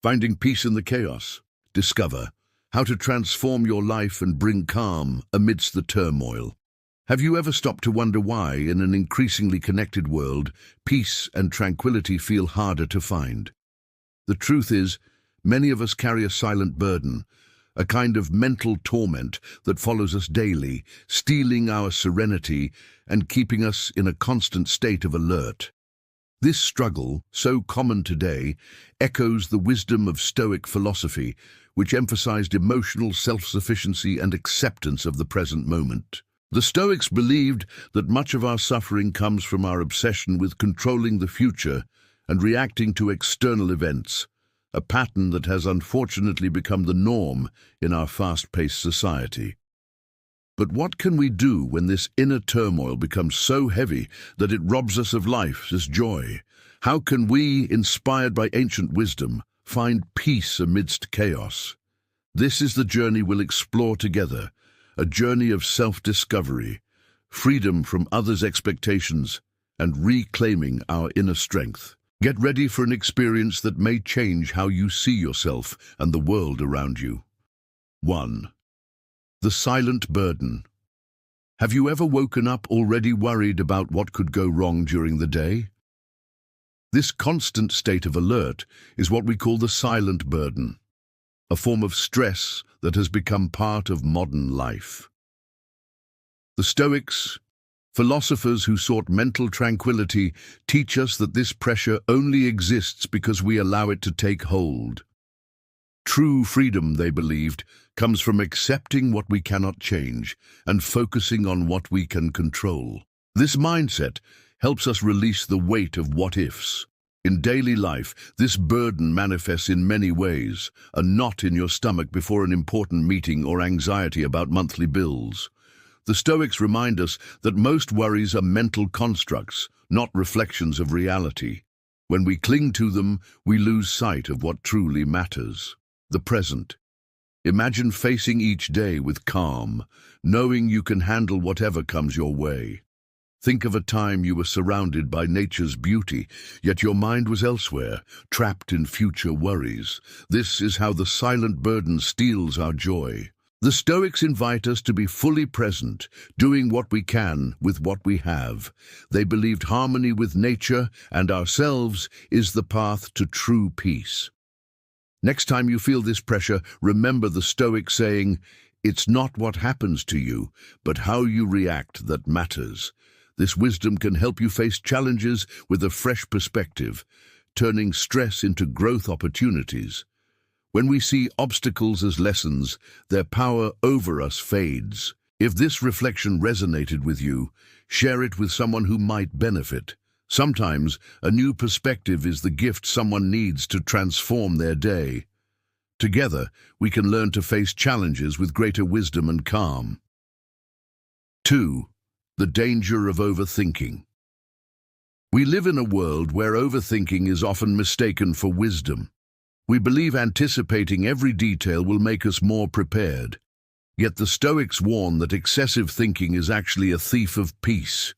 Finding peace in the chaos. Discover how to transform your life and bring calm amidst the turmoil. Have you ever stopped to wonder why, in an increasingly connected world, peace and tranquility feel harder to find? The truth is, many of us carry a silent burden, a kind of mental torment that follows us daily, stealing our serenity and keeping us in a constant state of alert. This struggle, so common today, echoes the wisdom of Stoic philosophy, which emphasized emotional self-sufficiency and acceptance of the present moment. The Stoics believed that much of our suffering comes from our obsession with controlling the future and reacting to external events, a pattern that has unfortunately become the norm in our fast-paced society. But what can we do when this inner turmoil becomes so heavy that it robs us of life's joy? How can we, inspired by ancient wisdom, find peace amidst chaos? This is the journey we'll explore together, a journey of self-discovery, freedom from others' expectations, and reclaiming our inner strength. Get ready for an experience that may change how you see yourself and the world around you. 1. The silent burden. Have you ever woken up already worried about what could go wrong during the day? This constant state of alert is what we call the silent burden, a form of stress that has become part of modern life. The Stoics, philosophers who sought mental tranquility, teach us that this pressure only exists because we allow it to take hold. True freedom, they believed, comes from accepting what we cannot change and focusing on what we can control. This mindset helps us release the weight of what-ifs. In daily life, this burden manifests in many ways: a knot in your stomach before an important meeting or anxiety about monthly bills. The Stoics remind us that most worries are mental constructs, not reflections of reality. When we cling to them, we lose sight of what truly matters: the present. Imagine facing each day with calm, knowing you can handle whatever comes your way. Think of a time you were surrounded by nature's beauty, yet your mind was elsewhere, trapped in future worries. This is how the silent burden steals our joy. The Stoics invite us to be fully present, doing what we can with what we have. They believed harmony with nature and ourselves is the path to true peace. Next time you feel this pressure, remember the Stoic saying, "It's not what happens to you, but how you react that matters." This wisdom can help you face challenges with a fresh perspective, turning stress into growth opportunities. When we see obstacles as lessons, their power over us fades. If this reflection resonated with you, share it with someone who might benefit. Sometimes, a new perspective is the gift someone needs to transform their day. Together, we can learn to face challenges with greater wisdom and calm. 2. The danger of overthinking. We live in a world where overthinking is often mistaken for wisdom. We believe anticipating every detail will make us more prepared. Yet the Stoics warn that excessive thinking is actually a thief of peace.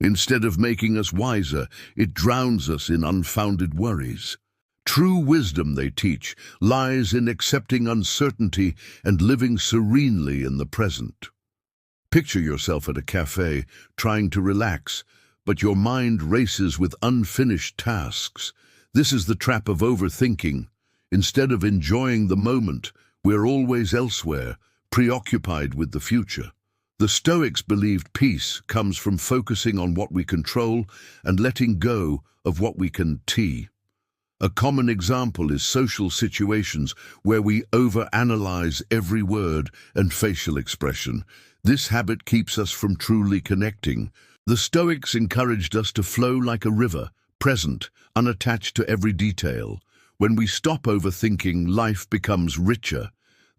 Instead of making us wiser, it drowns us in unfounded worries. True wisdom, they teach, lies in accepting uncertainty and living serenely in the present. Picture yourself at a cafe, trying to relax, but your mind races with unfinished tasks. This is the trap of overthinking. Instead of enjoying the moment, we're always elsewhere, preoccupied with the future. The Stoics believed peace comes from focusing on what we control and letting go of what we can see. A common example is social situations where we overanalyze every word and facial expression. This habit keeps us from truly connecting. The Stoics encouraged us to flow like a river, present, unattached to every detail. When we stop overthinking, life becomes richer.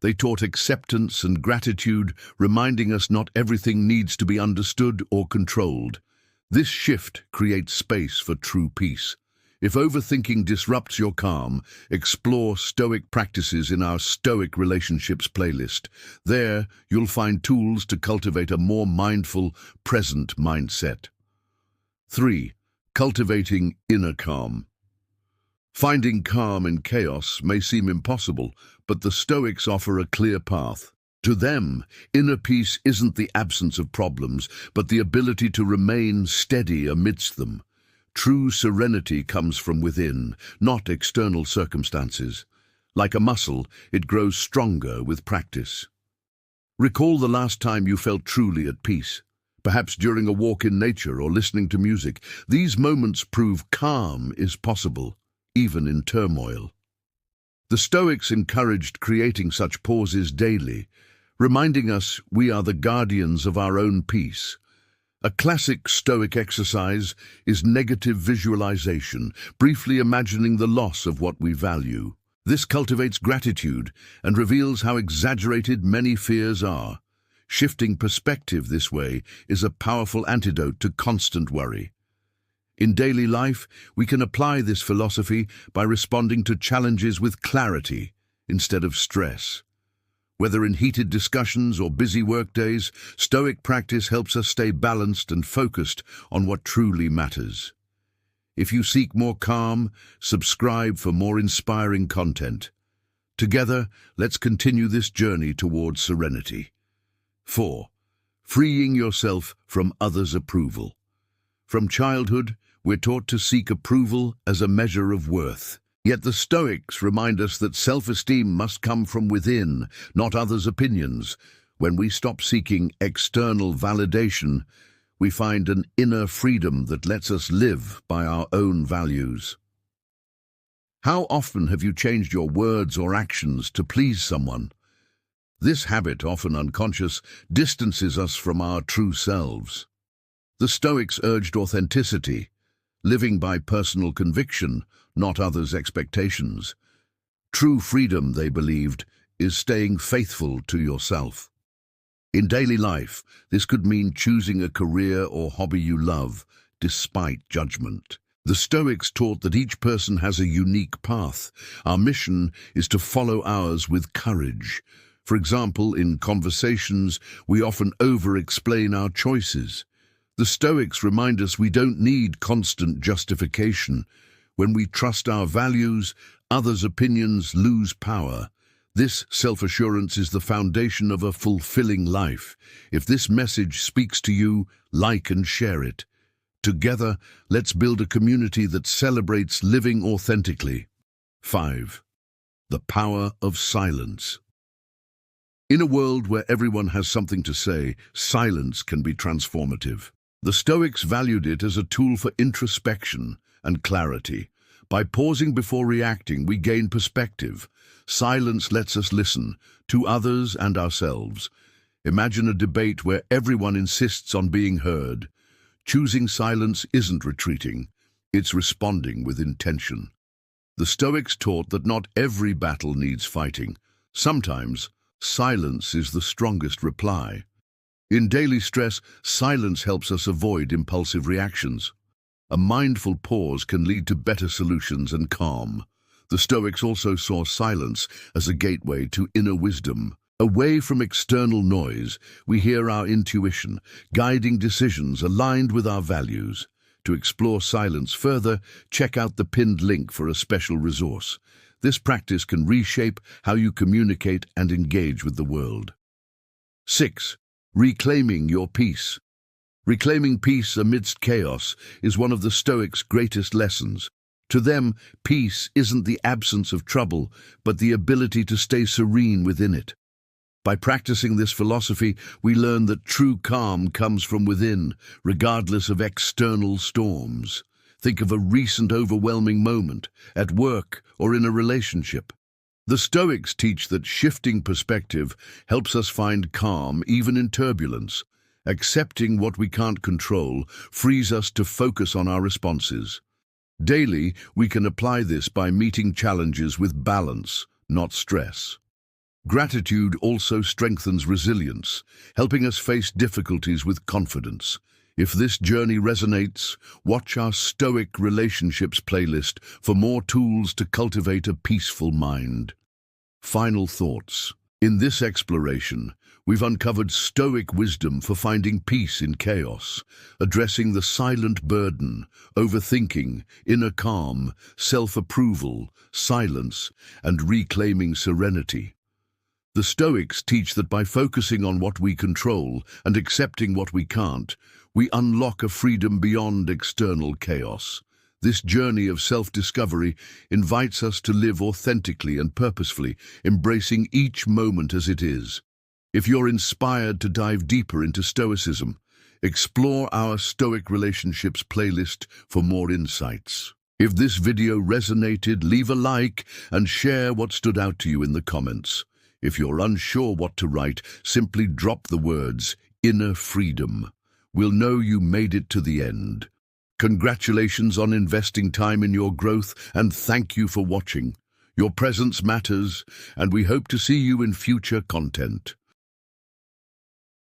They taught acceptance and gratitude, reminding us not everything needs to be understood or controlled. This shift creates space for true peace. If overthinking disrupts your calm, explore Stoic practices in our Stoic Relationships playlist. There, you'll find tools to cultivate a more mindful, present mindset. 3. Cultivating inner calm. Finding calm in chaos may seem impossible, but the Stoics offer a clear path. To them, inner peace isn't the absence of problems, but the ability to remain steady amidst them. True serenity comes from within, not external circumstances. Like a muscle, it grows stronger with practice. Recall the last time you felt truly at peace. Perhaps during a walk in nature or listening to music. These moments prove calm is possible, even in turmoil. The Stoics encouraged creating such pauses daily, reminding us we are the guardians of our own peace. A classic Stoic exercise is negative visualization, briefly imagining the loss of what we value. This cultivates gratitude and reveals how exaggerated many fears are. Shifting perspective this way is a powerful antidote to constant worry. In daily life, we can apply this philosophy by responding to challenges with clarity instead of stress. Whether in heated discussions or busy workdays, Stoic practice helps us stay balanced and focused on what truly matters. If you seek more calm, subscribe for more inspiring content. Together, let's continue this journey towards serenity. 4. Freeing yourself from others' approval. From childhood, we're taught to seek approval as a measure of worth. Yet the Stoics remind us that self-esteem must come from within, not others' opinions. When we stop seeking external validation, we find an inner freedom that lets us live by our own values. How often have you changed your words or actions to please someone? This habit, often unconscious, distances us from our true selves. The Stoics urged authenticity, living by personal conviction, not others' expectations. True freedom, they believed, is staying faithful to yourself. In daily life, this could mean choosing a career or hobby you love, despite judgment. The Stoics taught that each person has a unique path. Our mission is to follow ours with courage. For example, in conversations, we often over-explain our choices. The Stoics remind us we don't need constant justification. When we trust our values, others' opinions lose power. This self-assurance is the foundation of a fulfilling life. If this message speaks to you, like and share it. Together, let's build a community that celebrates living authentically. 5. The power of silence. In a world where everyone has something to say, silence can be transformative. The Stoics valued it as a tool for introspection and clarity. By pausing before reacting, we gain perspective. Silence lets us listen to others and ourselves. Imagine a debate where everyone insists on being heard. Choosing silence isn't retreating, it's responding with intention. The Stoics taught that not every battle needs fighting. Sometimes, silence is the strongest reply. In daily stress, silence helps us avoid impulsive reactions. A mindful pause can lead to better solutions and calm. The Stoics also saw silence as a gateway to inner wisdom. Away from external noise, we hear our intuition, guiding decisions aligned with our values. To explore silence further, check out the pinned link for a special resource. This practice can reshape how you communicate and engage with the world. 6. Reclaiming your peace. Reclaiming peace amidst chaos is one of the Stoics' greatest lessons. To them, peace isn't the absence of trouble, but the ability to stay serene within it. By practicing this philosophy, we learn that true calm comes from within, regardless of external storms. Think of a recent overwhelming moment, at work or in a relationship. The Stoics teach that shifting perspective helps us find calm even in turbulence. Accepting what we can't control frees us to focus on our responses. Daily, we can apply this by meeting challenges with balance, not stress. Gratitude also strengthens resilience, helping us face difficulties with confidence. If this journey resonates, watch our Stoic Relationships playlist for more tools to cultivate a peaceful mind. Final thoughts. In this exploration, we've uncovered Stoic wisdom for finding peace in chaos, addressing the silent burden, overthinking, inner calm, self-approval, silence, and reclaiming serenity. The Stoics teach that by focusing on what we control and accepting what we can't, we unlock a freedom beyond external chaos. This journey of self-discovery invites us to live authentically and purposefully, embracing each moment as it is. If you're inspired to dive deeper into Stoicism, explore our Stoic Relationships playlist for more insights. If this video resonated, leave a like and share what stood out to you in the comments. If you're unsure what to write, simply drop the words, "inner freedom." We'll know you made it to the end. Congratulations on investing time in your growth, and thank you for watching. Your presence matters, and we hope to see you in future content.